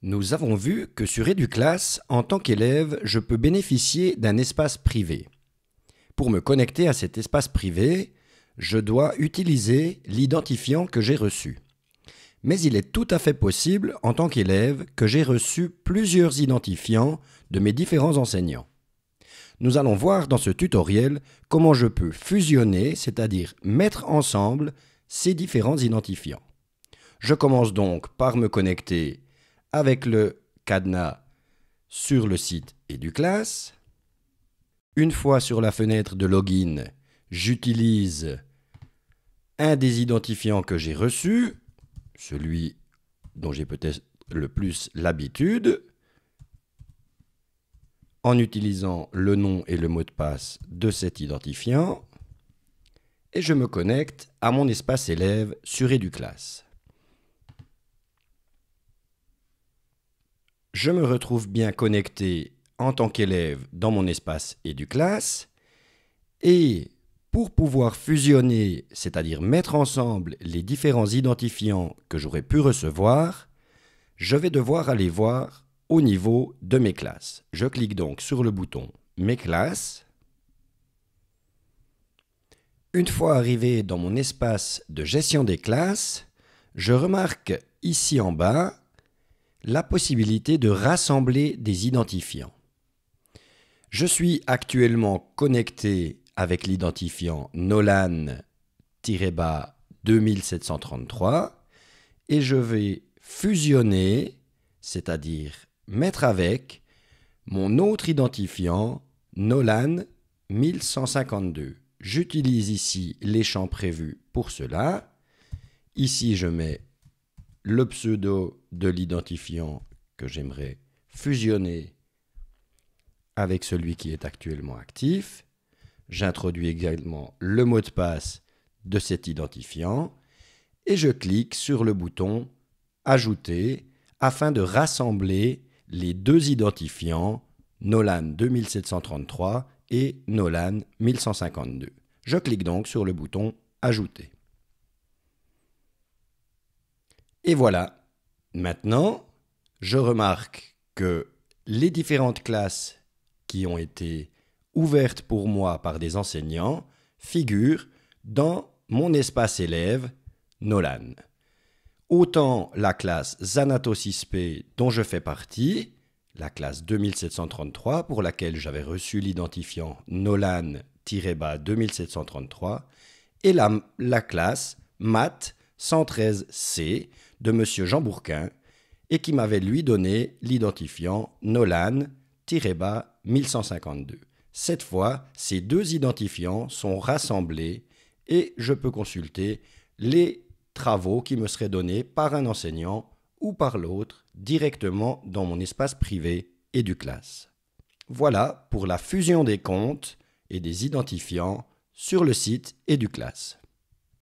Nous avons vu que sur EduClass, en tant qu'élève, je peux bénéficier d'un espace privé. Pour me connecter à cet espace privé, je dois utiliser l'identifiant que j'ai reçu. Mais il est tout à fait possible, en tant qu'élève, que j'ai reçu plusieurs identifiants de mes différents enseignants. Nous allons voir dans ce tutoriel comment je peux fusionner, c'est-à-dire mettre ensemble ces différents identifiants. Je commence donc par me connecter avec le cadenas sur le site EduClass. Une fois sur la fenêtre de login, j'utilise un des identifiants que j'ai reçu, celui dont j'ai peut-être le plus l'habitude, en utilisant le nom et le mot de passe de cet identifiant, et je me connecte à mon espace élève sur EduClass. Je me retrouve bien connecté en tant qu'élève dans mon espace EduClass, et pour pouvoir fusionner, c'est-à-dire mettre ensemble les différents identifiants que j'aurais pu recevoir, je vais devoir aller voir au niveau de mes classes. Je clique donc sur le bouton « Mes classes ». Une fois arrivé dans mon espace de gestion des classes, je remarque ici en bas la possibilité de rassembler des identifiants. Je suis actuellement connecté avec l'identifiant Nolan-2733 et je vais fusionner, c'est-à-dire mettre avec mon autre identifiant Nolan 1152. J'utilise ici les champs prévus pour cela. Ici, je mets le pseudo de l'identifiant que j'aimerais fusionner avec celui qui est actuellement actif. J'introduis également le mot de passe de cet identifiant et je clique sur le bouton « Ajouter » afin de rassembler les deux identifiants Nolan 2733 et Nolan 1152. Je clique donc sur le bouton « Ajouter ». Et voilà, maintenant, je remarque que les différentes classes qui ont été ouvertes pour moi par des enseignants figurent dans mon espace élève Nolan. Autant la classe Xanato6P dont je fais partie, la classe 2733 pour laquelle j'avais reçu l'identifiant Nolan-2733 et la classe Math 113C de M. Jean Bourquin et qui m'avait lui donné l'identifiant Nolan-1152. Cette fois, ces deux identifiants sont rassemblés et je peux consulter les travaux qui me seraient donnés par un enseignant ou par l'autre directement dans mon espace privé EduClass. Voilà pour la fusion des comptes et des identifiants sur le site EduClass.